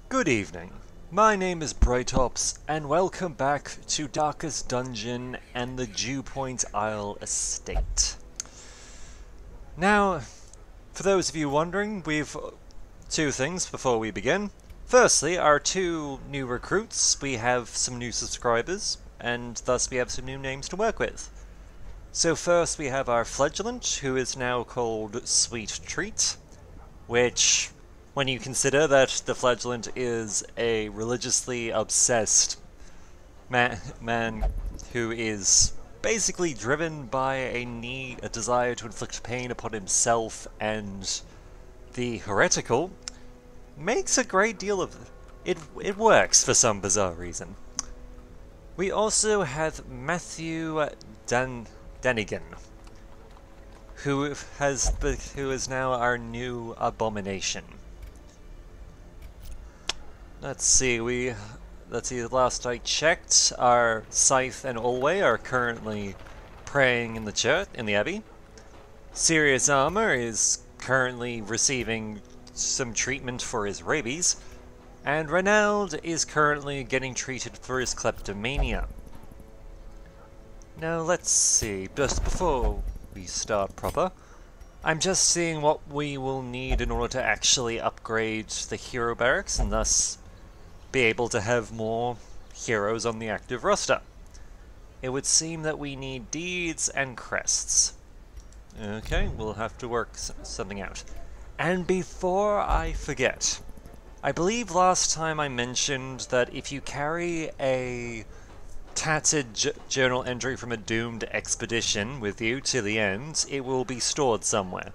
Good evening. My name is Brightops, and welcome back to Darkest Dungeon and the Dewpoint Isle Estate. Now, for those of you wondering, we've two things before we begin. Firstly, our two new recruits. We have some new subscribers, and thus we have some new names to work with. So first we have our fledglant, who is now called Sweet Treat, which, when you consider that the fledglant is a religiously obsessed man who is basically driven by a desire to inflict pain upon himself and the heretical, makes a great deal of it. It works for some bizarre reason. We also have Matthew Denigan, who is now our new abomination. Let's see, the last I checked, our Scythe and Olway are currently praying in the church, in the abbey. Serious Armor is currently receiving some treatment for his rabies, and Renald is currently getting treated for his kleptomania. Now let's see, just before we start proper, I'm just seeing what we will need in order to actually upgrade the hero barracks and thus be able to have more heroes on the active roster. It would seem that we need deeds and crests. Okay, we'll have to work something out. And before I forget, I believe last time I mentioned that if you carry a tattered journal entry from a doomed expedition with you to the end, it will be stored somewhere.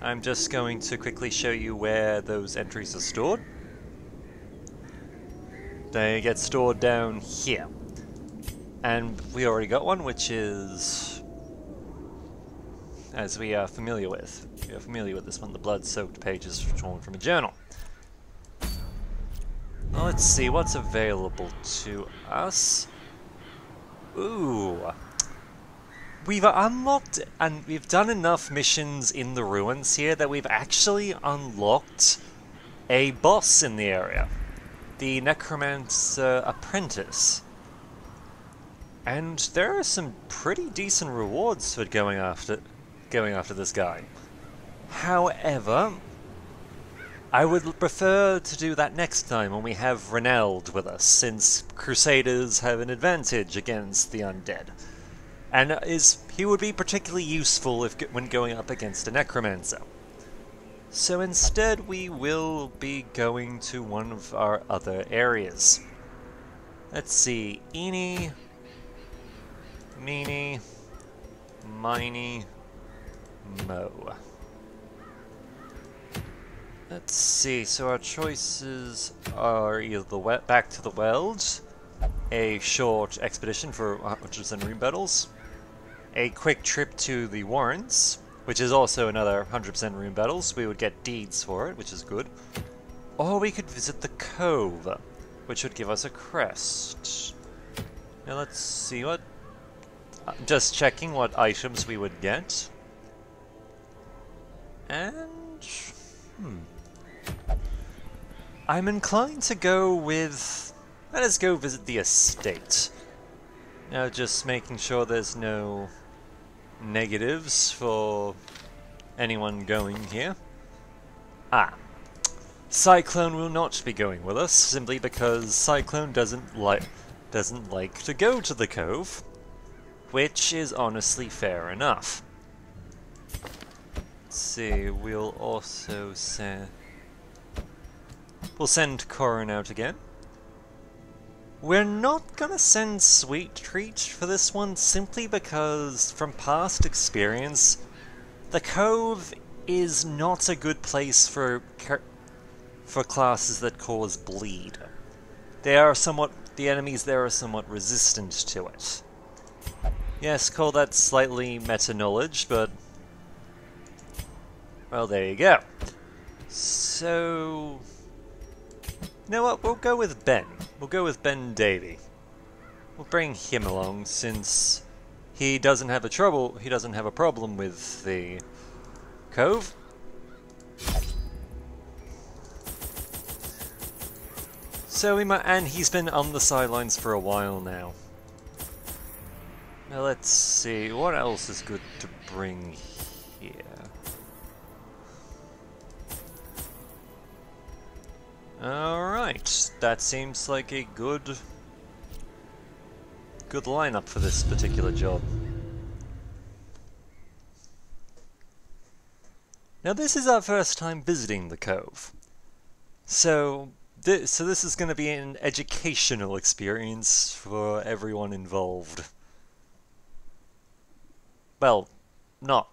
I'm just going to quickly show you where those entries are stored. They get stored down here. And we already got one, which is, as we are familiar with. We are familiar with this one, the blood-soaked pages torn from a journal. Well, let's see what's available to us. Ooh. We've unlocked, and we've done enough missions in the ruins here that we've actually unlocked a boss in the area. The Necromancer Apprentice. And there are some pretty decent rewards for going after this guy. However, I would prefer to do that next time when we have Renald with us, since Crusaders have an advantage against the undead. And he would be particularly useful when going up against a Necromancer. So instead we will be going to one of our other areas. Let's see, Eeny, Meeny, Miny, Mo. Let's see, so our choices are either back to the Weald, a short expedition for 100% rune battles, a quick trip to the Warrens, which is also another 100% rune battles. We would get deeds for it, which is good. Or we could visit the Cove, which would give us a crest. Now let's see what... just checking what items we would get. And... I'm inclined to go with... let us go visit the estate. Now just making sure there's no negatives for anyone going here. Cyclone will not be going with us, simply because Cyclone doesn't like to go to the Cove, which is honestly fair enough. Let's see, we'll also send... we'll send Corin out again. We're not gonna send Sweet Treat for this one, simply because, from past experience, the Cove is not a good place for classes that cause bleed. The enemies there are somewhat resistant to it. Yes, call that slightly meta-knowledge, but... well, there you go. So... you know what, we'll go with Ben. We'll go with Ben Davey. We'll bring him along, since he doesn't have a problem with the Cove. So and he's been on the sidelines for a while now. Now let's see, what else is good to bring here? Alright, that seems like a good lineup for this particular job. Now this is our first time visiting the Cove, so this is going to be an educational experience for everyone involved. Well, not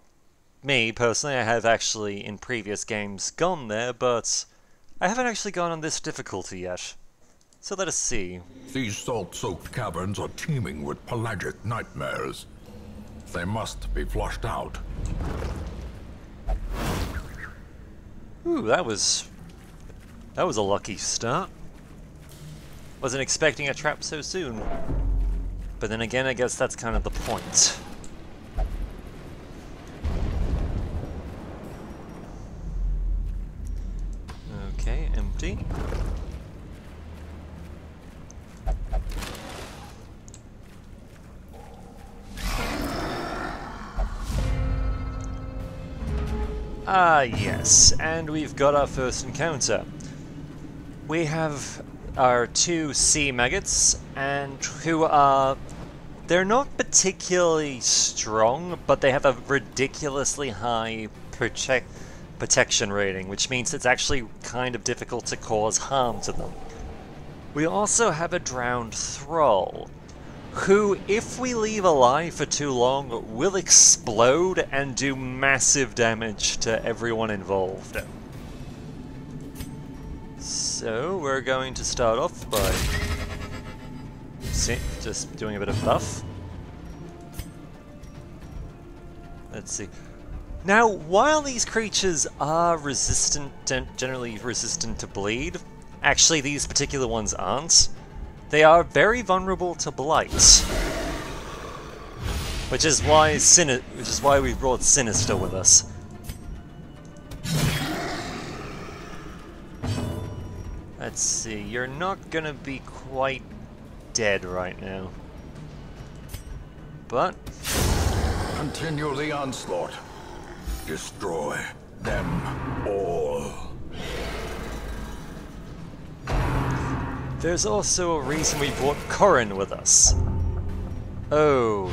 me personally, I have actually in previous games gone there, but I haven't actually gone on this difficulty yet. So let us see. These salt-soaked caverns are teeming with pelagic nightmares. They must be flushed out. Ooh, that was a lucky start. Wasn't expecting a trap so soon. But then again, I guess that's kind of the point. Okay, empty. Ah, yes, and we've got our first encounter. We have our two sea maggots, and they're not particularly strong, but they have a ridiculously high protection rating, which means it's actually kind of difficult to cause harm to them. We also have a drowned thrall, who, if we leave alive for too long, will explode and do massive damage to everyone involved. So, we're going to start off by just doing a bit of buff. Let's see. Now, while these creatures are generally resistant to bleed, actually these particular ones aren't. They are very vulnerable to blight, which is why we brought Sinister with us. Let's see, you're not gonna be quite dead right now, but Continue the onslaught. Destroy them all. there's also a reason we brought Corin with us. Oh,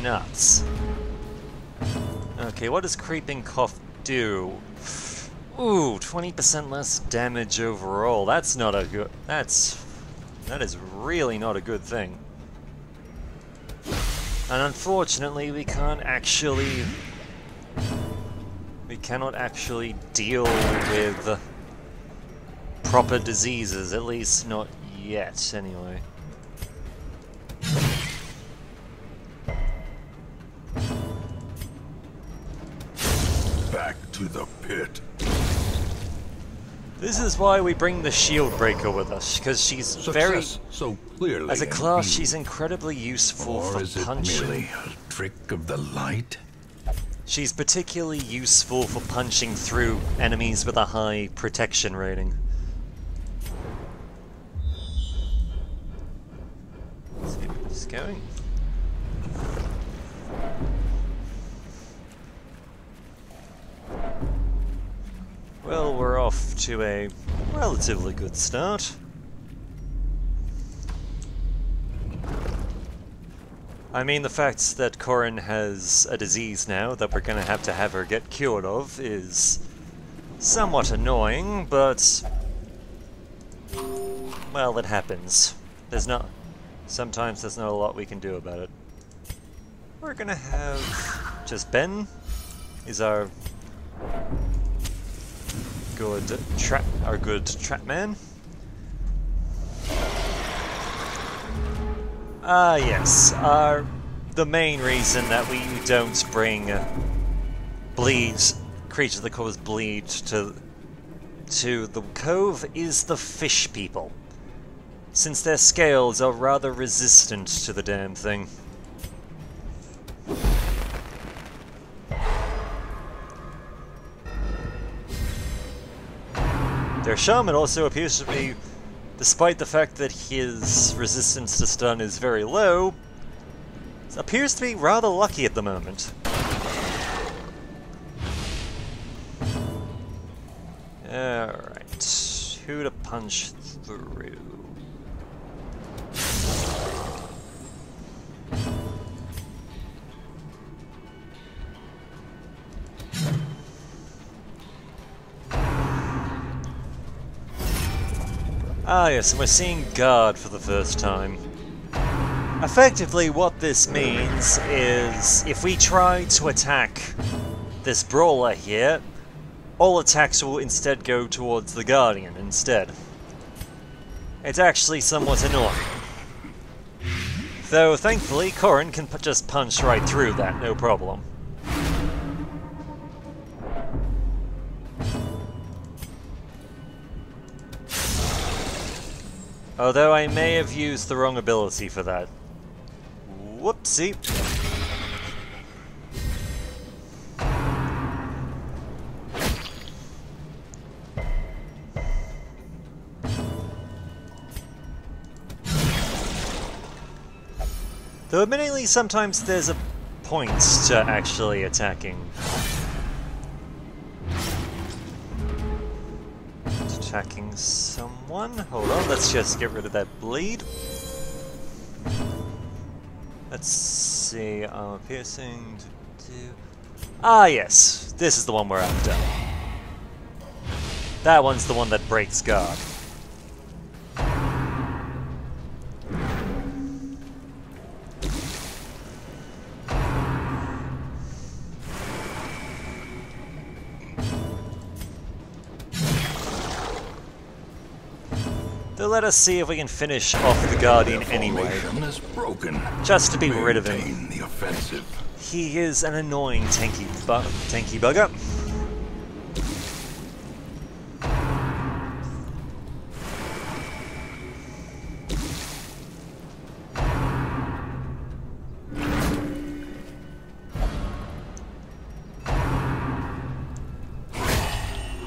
nuts. Okay, what does Creeping Cough do? Ooh, 20% less damage overall. That's not a good... that is really not a good thing. And unfortunately, we cannot actually deal with proper diseases, at least not yet, anyway. Back to the pit. This is why we bring the Shield Breaker with us, because she's very... so clearly as a class, she's incredibly useful or for is it punching. merely a trick of the light? She's particularly useful for punching through enemies with a high protection rating. Let's see where this is going. Well, we're off to a relatively good start. I mean, the fact that Corin has a disease now that we're going to have her get cured of is somewhat annoying, but... well, it happens. Sometimes there's not a lot we can do about it. We're going to have... just Ben is our good trap man. Yes, the main reason that we don't bring creatures that cause bleed to the cove is the fish people, since their scales are rather resistant to the damn thing. Their shaman also appears to be despite the fact that his resistance to stun is very low, appears to be rather lucky at the moment. Alright, who to punch through? Ah yes, and we're seeing guard for the first time. Effectively, what this means is, if we try to attack this brawler here, all attacks will instead go towards the Guardian instead. It's actually somewhat annoying. Though, thankfully, Corrin can just punch right through that, no problem. Although I may have used the wrong ability for that. Whoopsie. Though admittedly, sometimes there's a point to actually attacking. Attacking someone? Hold on, let's just get rid of that bleed. Let's see, armor piercing. Ah, yes, this is the one we're after. That one's the one that breaks guard. So let us see if we can finish off the Guardian anyway. Is broken. Just to be rid of him. The offensive. He is an annoying tanky bugger.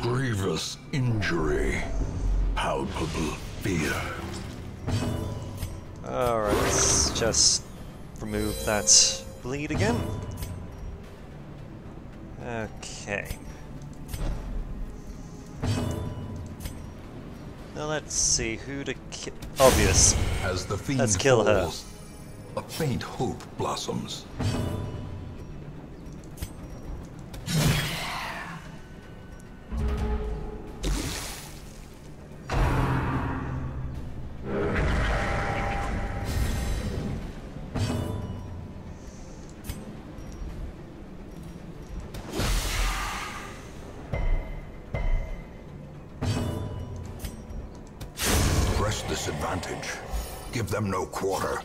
Grievous injury. Palpable fear. Alright, let's just remove that bleed again. Okay. Now let's see who to kill. Obvious. As the fiend Let's kill falls, a faint hope blossoms. Press this advantage. Give them no quarter.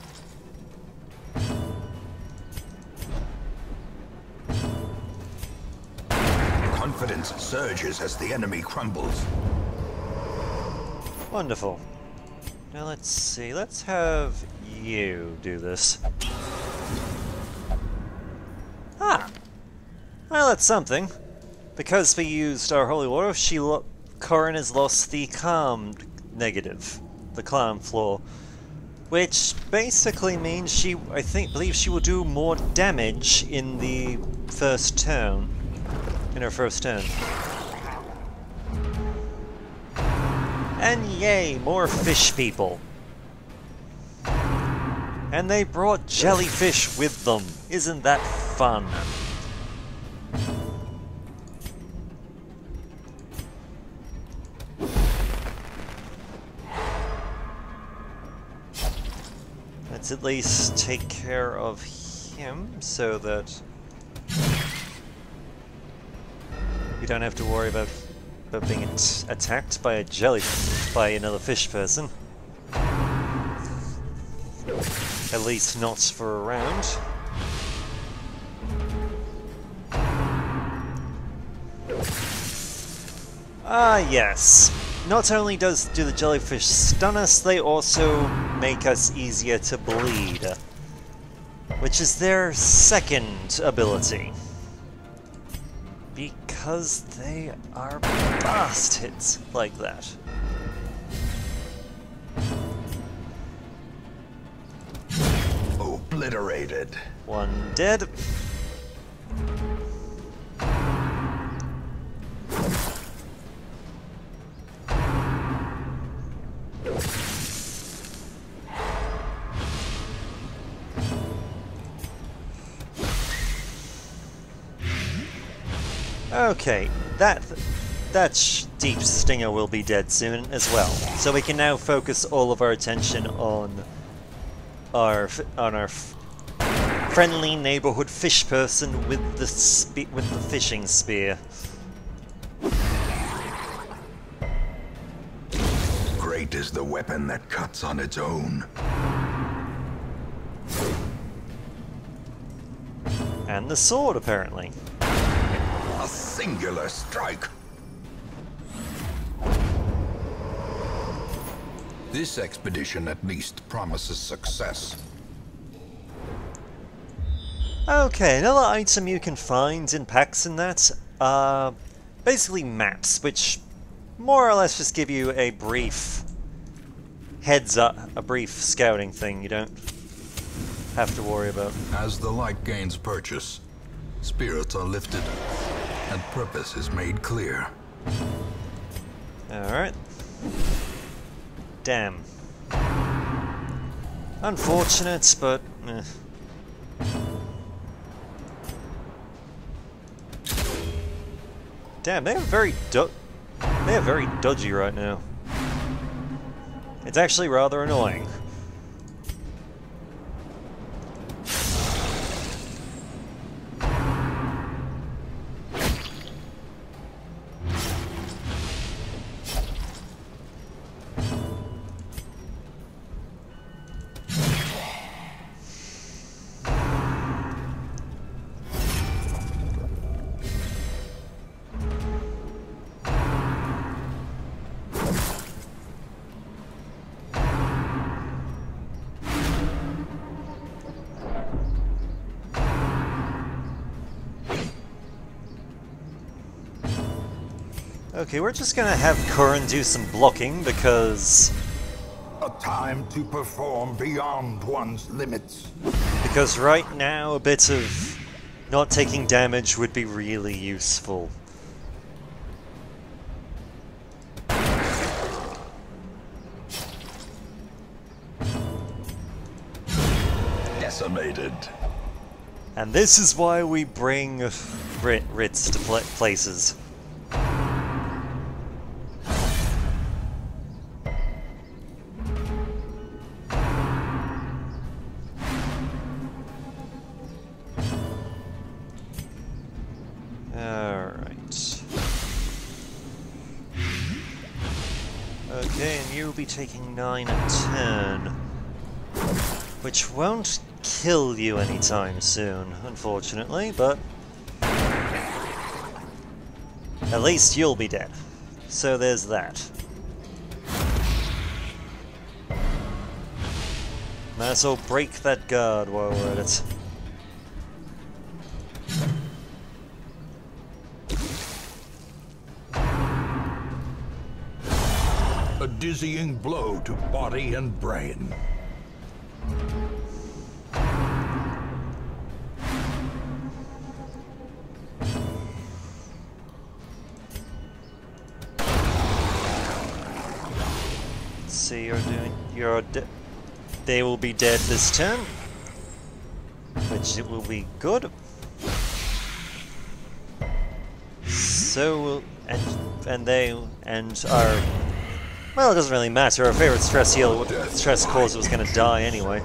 Confidence surges as the enemy crumbles. Wonderful. Now let's see, let's have you do this. Ah! Well, that's something. Because we used our holy water, Corrin has lost the calm negative. The calm floor. Which basically means she, believe she will do more damage in the first turn. In her first turn. And yay, more fish people. And they brought jellyfish with them. Isn't that fun? Let's at least take care of him so that we don't have to worry about being attacked by by another fish person. At least not for a round. Ah, yes. Not only do the jellyfish stun us, they also make us easier to bleed. Which is their second ability. Because they are blast hits like that. obliterated. One dead. Okay, that deep stinger will be dead soon as well. So we can now focus all of our attention on our friendly neighborhood fish person with the fishing spear. Great is the weapon that cuts on its own. And the sword, apparently. A singular strike. This expedition at least promises success. Okay, another item you can find in packs and that are basically maps, which more or less just give you a brief heads up, a brief scouting thing you don't have to worry about. As the light gains purchase, spirits are lifted, and purpose is made clear. Alright. Damn. Unfortunate, but... Damn, they are very dodgy right now. It's actually rather annoying. Okay, we're just gonna have Curran do some blocking because... A time to perform beyond one's limits. Because right now a bit of not taking damage would be really useful. Decimated. And this is why we bring Ritz to places. Okay, and you'll be taking 9 a turn, which won't kill you anytime soon, unfortunately, but at least you'll be dead. So there's that. Might as well break that guard while we're at it. A dizzying blow to body and brain. Let's see, they will be dead this turn, which it will be good. So will and our, well, it doesn't really matter. Our favorite stress causer was going to die anyway.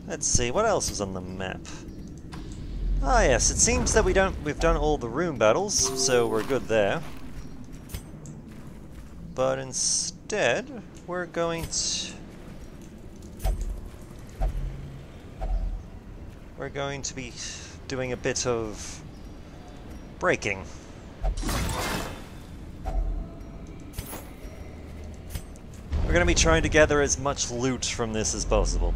Let's see, what else was on the map? Ah yes, it seems that we've done all the room battles, so we're good there. But instead, we're going to be doing a bit of breaking. We're going to be trying to gather as much loot from this as possible.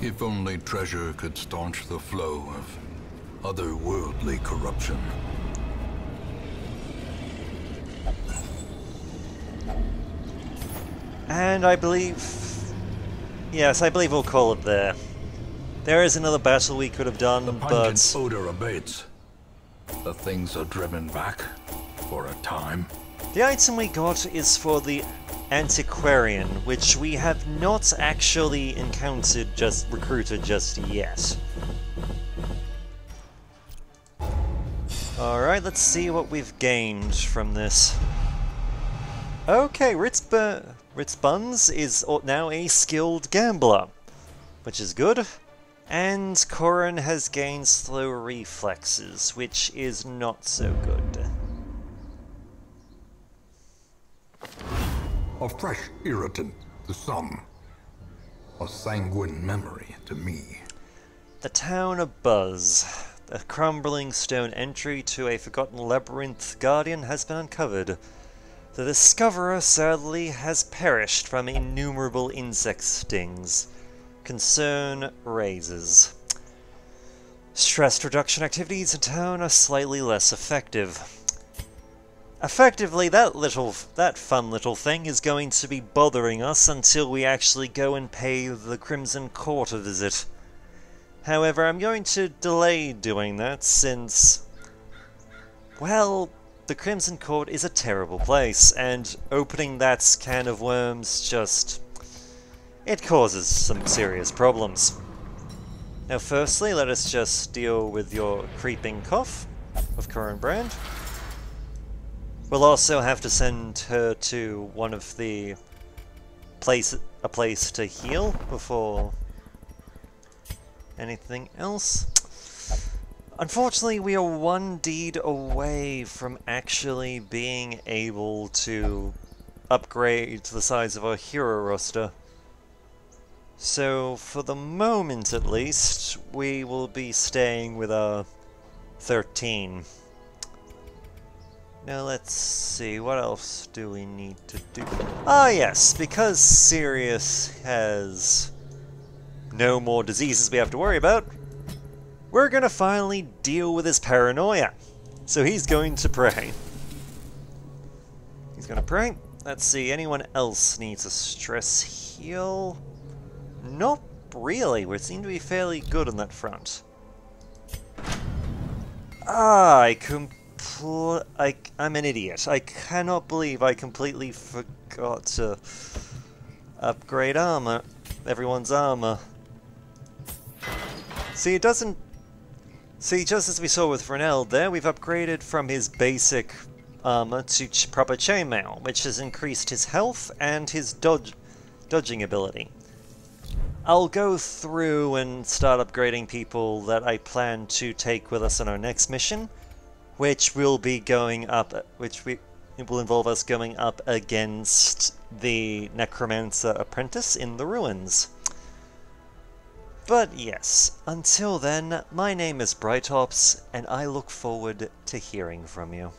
If only treasure could staunch the flow of otherworldly corruption. And I believe... Yes, I believe we'll call it there. There is another battle we could have done, The but... pungent odor abates. The things are driven back for a time. The item we got is for the Antiquarian, which we have not actually recruited just yet. Alright, let's see what we've gained from this. Okay, Ritzbuns is now a skilled gambler, which is good. And Corin has gained slow reflexes, which is not so good. A fresh irritant to some. A sanguine memory to me. The town of Buzz. A crumbling stone entry to a forgotten labyrinth guardian has been uncovered. The discoverer sadly has perished from innumerable insect stings. Concern raises. Stress reduction activities in town are slightly less effective. Effectively, that fun little thing is going to be bothering us until we actually go and pay the Crimson Court a visit. However, I'm going to delay doing that since, well, the Crimson Court is a terrible place, and opening that can of worms it causes some serious problems. Now firstly, let us just deal with your creeping cough of current brand. We'll also have to send her to one of a place to heal before anything else. Unfortunately, we are one deed away from actually being able to upgrade the size of our hero roster. So, for the moment at least, we will be staying with our 13. Now let's see, what else do we need to do? Ah yes, because Sirius has no more diseases we have to worry about, we're gonna finally deal with his paranoia. So he's going to pray. He's gonna pray. Let's see, anyone else needs a stress heal? Not really, we seem to be fairly good on that front. Ah, I'm an idiot. I cannot believe I completely forgot to upgrade everyone's armor. See, just as we saw with Fresnel there, we've upgraded from his basic armor to proper chainmail, which has increased his health and his dodging ability. I'll go through and start upgrading people that I plan to take with us on our next mission, which will be going up, it will involve us going up against the Necromancer Apprentice in the ruins. But yes, until then, my name is Brightops, and I look forward to hearing from you.